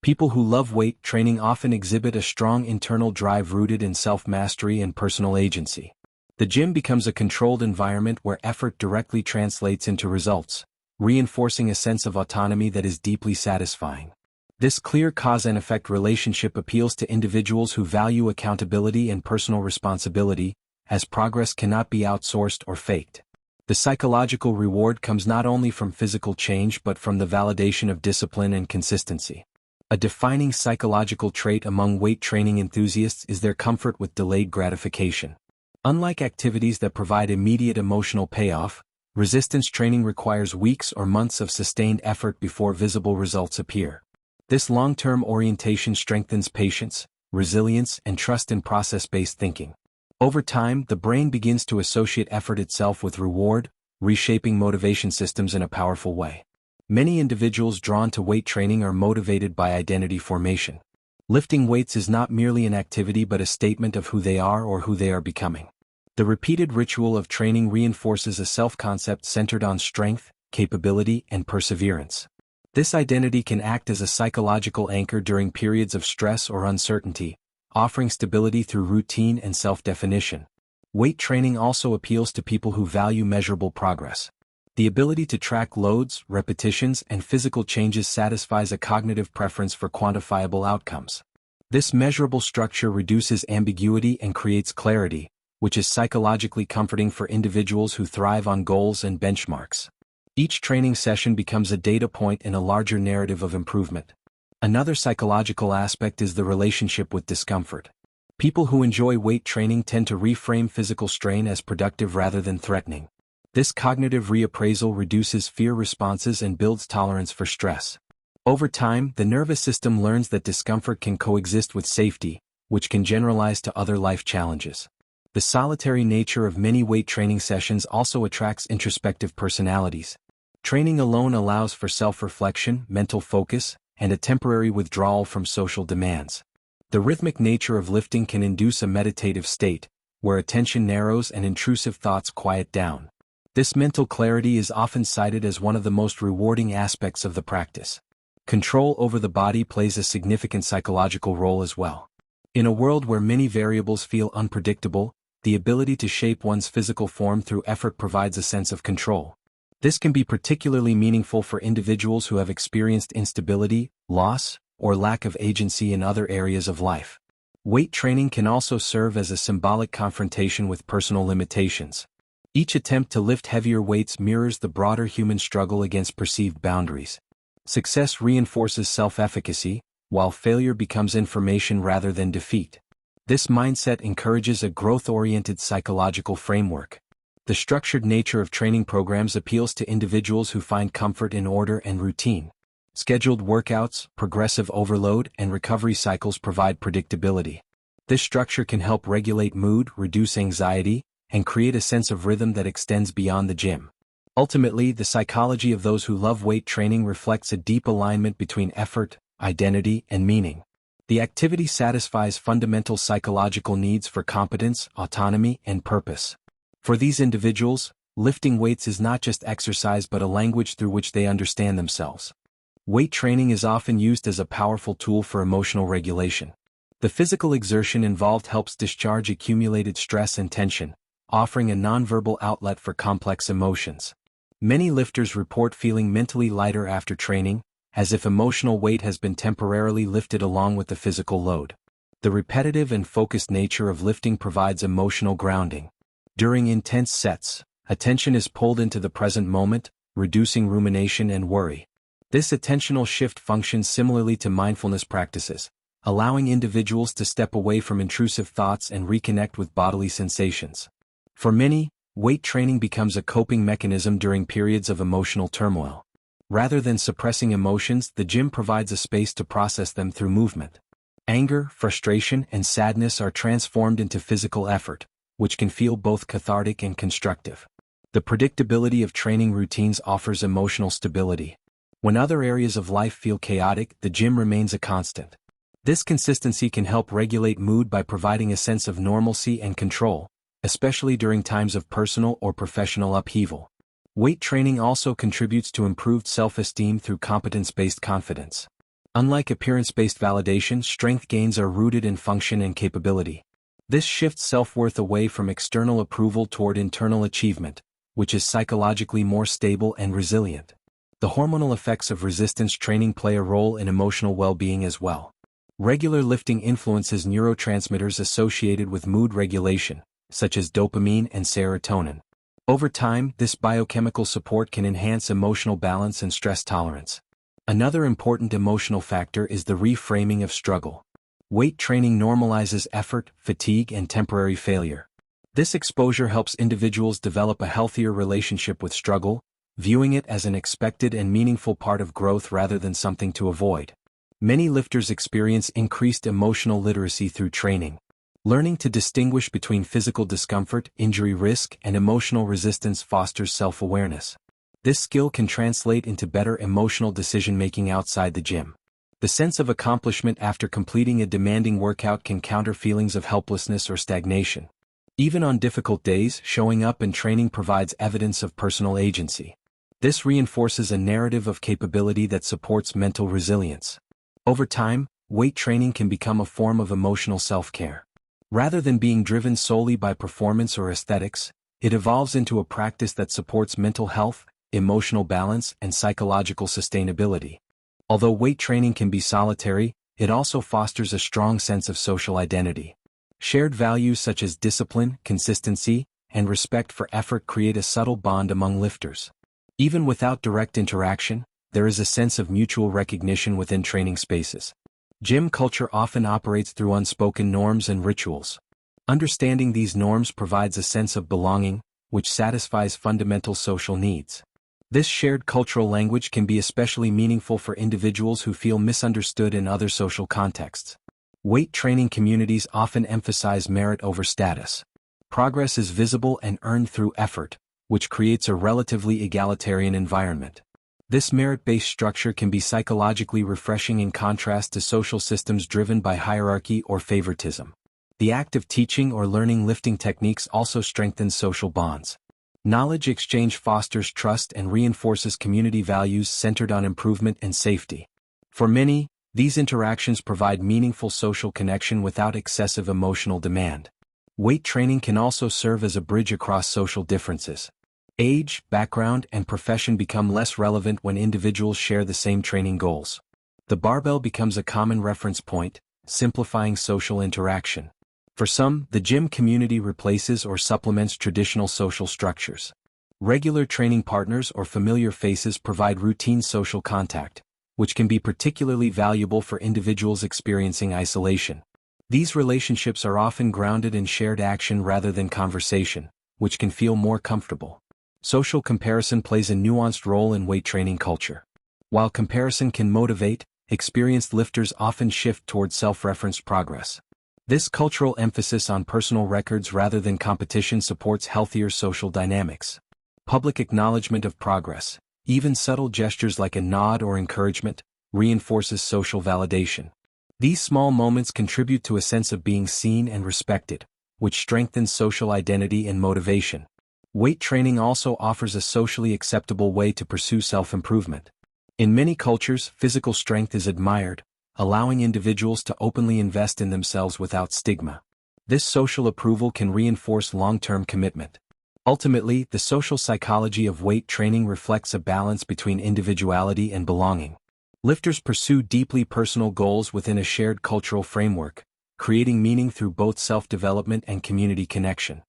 People who love weight training often exhibit a strong internal drive rooted in self-mastery and personal agency. The gym becomes a controlled environment where effort directly translates into results, reinforcing a sense of autonomy that is deeply satisfying. This clear cause and effect relationship appeals to individuals who value accountability and personal responsibility, as progress cannot be outsourced or faked. The psychological reward comes not only from physical change but from the validation of discipline and consistency. A defining psychological trait among weight training enthusiasts is their comfort with delayed gratification. Unlike activities that provide immediate emotional payoff, resistance training requires weeks or months of sustained effort before visible results appear. This long-term orientation strengthens patience, resilience, and trust in process-based thinking. Over time, the brain begins to associate effort itself with reward, reshaping motivation systems in a powerful way. Many individuals drawn to weight training are motivated by identity formation. Lifting weights is not merely an activity but a statement of who they are or who they are becoming. The repeated ritual of training reinforces a self-concept centered on strength, capability, and perseverance. This identity can act as a psychological anchor during periods of stress or uncertainty, offering stability through routine and self-definition. Weight training also appeals to people who value measurable progress. The ability to track loads, repetitions, and physical changes satisfies a cognitive preference for quantifiable outcomes. This measurable structure reduces ambiguity and creates clarity, which is psychologically comforting for individuals who thrive on goals and benchmarks. Each training session becomes a data point in a larger narrative of improvement. Another psychological aspect is the relationship with discomfort. People who enjoy weight training tend to reframe physical strain as productive rather than threatening. This cognitive reappraisal reduces fear responses and builds tolerance for stress. Over time, the nervous system learns that discomfort can coexist with safety, which can generalize to other life challenges. The solitary nature of many weight training sessions also attracts introspective personalities. Training alone allows for self-reflection, mental focus, and a temporary withdrawal from social demands. The rhythmic nature of lifting can induce a meditative state, where attention narrows and intrusive thoughts quiet down. This mental clarity is often cited as one of the most rewarding aspects of the practice. Control over the body plays a significant psychological role as well. In a world where many variables feel unpredictable, the ability to shape one's physical form through effort provides a sense of control. This can be particularly meaningful for individuals who have experienced instability, loss, or lack of agency in other areas of life. Weight training can also serve as a symbolic confrontation with personal limitations. Each attempt to lift heavier weights mirrors the broader human struggle against perceived boundaries. Success reinforces self-efficacy, while failure becomes information rather than defeat. This mindset encourages a growth-oriented psychological framework. The structured nature of training programs appeals to individuals who find comfort in order and routine. Scheduled workouts, progressive overload, and recovery cycles provide predictability. This structure can help regulate mood, reduce anxiety, and create a sense of rhythm that extends beyond the gym. Ultimately, the psychology of those who love weight training reflects a deep alignment between effort, identity, and meaning. The activity satisfies fundamental psychological needs for competence, autonomy, and purpose. For these individuals, lifting weights is not just exercise but a language through which they understand themselves. Weight training is often used as a powerful tool for emotional regulation. The physical exertion involved helps discharge accumulated stress and tension, offering a nonverbal outlet for complex emotions. Many lifters report feeling mentally lighter after training, as if emotional weight has been temporarily lifted along with the physical load. The repetitive and focused nature of lifting provides emotional grounding. During intense sets, attention is pulled into the present moment, reducing rumination and worry. This attentional shift functions similarly to mindfulness practices, allowing individuals to step away from intrusive thoughts and reconnect with bodily sensations. For many, weight training becomes a coping mechanism during periods of emotional turmoil. Rather than suppressing emotions, the gym provides a space to process them through movement. Anger, frustration, and sadness are transformed into physical effort, which can feel both cathartic and constructive. The predictability of training routines offers emotional stability. When other areas of life feel chaotic, the gym remains a constant. This consistency can help regulate mood by providing a sense of normalcy and control, especially during times of personal or professional upheaval. Weight training also contributes to improved self-esteem through competence-based confidence. Unlike appearance-based validation, strength gains are rooted in function and capability. This shifts self-worth away from external approval toward internal achievement, which is psychologically more stable and resilient. The hormonal effects of resistance training play a role in emotional well-being as well. Regular lifting influences neurotransmitters associated with mood regulation, such as dopamine and serotonin. Over time, this biochemical support can enhance emotional balance and stress tolerance. Another important emotional factor is the reframing of struggle. Weight training normalizes effort, fatigue, and temporary failure. This exposure helps individuals develop a healthier relationship with struggle, viewing it as an expected and meaningful part of growth rather than something to avoid. Many lifters experience increased emotional literacy through training. Learning to distinguish between physical discomfort, injury risk, and emotional resistance fosters self-awareness. This skill can translate into better emotional decision-making outside the gym. The sense of accomplishment after completing a demanding workout can counter feelings of helplessness or stagnation. Even on difficult days, showing up and training provides evidence of personal agency. This reinforces a narrative of capability that supports mental resilience. Over time, weight training can become a form of emotional self-care. Rather than being driven solely by performance or aesthetics, it evolves into a practice that supports mental health, emotional balance, and psychological sustainability. Although weight training can be solitary, it also fosters a strong sense of social identity. Shared values such as discipline, consistency, and respect for effort create a subtle bond among lifters. Even without direct interaction, there is a sense of mutual recognition within training spaces. Gym culture often operates through unspoken norms and rituals. Understanding these norms provides a sense of belonging, which satisfies fundamental social needs. This shared cultural language can be especially meaningful for individuals who feel misunderstood in other social contexts. Weight training communities often emphasize merit over status. Progress is visible and earned through effort, which creates a relatively egalitarian environment. This merit-based structure can be psychologically refreshing in contrast to social systems driven by hierarchy or favoritism. The act of teaching or learning lifting techniques also strengthens social bonds. Knowledge exchange fosters trust and reinforces community values centered on improvement and safety. For many, these interactions provide meaningful social connection without excessive emotional demand. Weight training can also serve as a bridge across social differences. Age, background, and profession become less relevant when individuals share the same training goals. The barbell becomes a common reference point, simplifying social interaction. For some, the gym community replaces or supplements traditional social structures. Regular training partners or familiar faces provide routine social contact, which can be particularly valuable for individuals experiencing isolation. These relationships are often grounded in shared action rather than conversation, which can feel more comfortable. Social comparison plays a nuanced role in weight training culture. While comparison can motivate, experienced lifters often shift toward self-referenced progress. This cultural emphasis on personal records rather than competition supports healthier social dynamics. Public acknowledgement of progress, even subtle gestures like a nod or encouragement, reinforces social validation. These small moments contribute to a sense of being seen and respected, which strengthens social identity and motivation. Weight training also offers a socially acceptable way to pursue self-improvement. In many cultures, physical strength is admired, allowing individuals to openly invest in themselves without stigma. This social approval can reinforce long-term commitment. Ultimately, the social psychology of weight training reflects a balance between individuality and belonging. Lifters pursue deeply personal goals within a shared cultural framework, creating meaning through both self-development and community connection.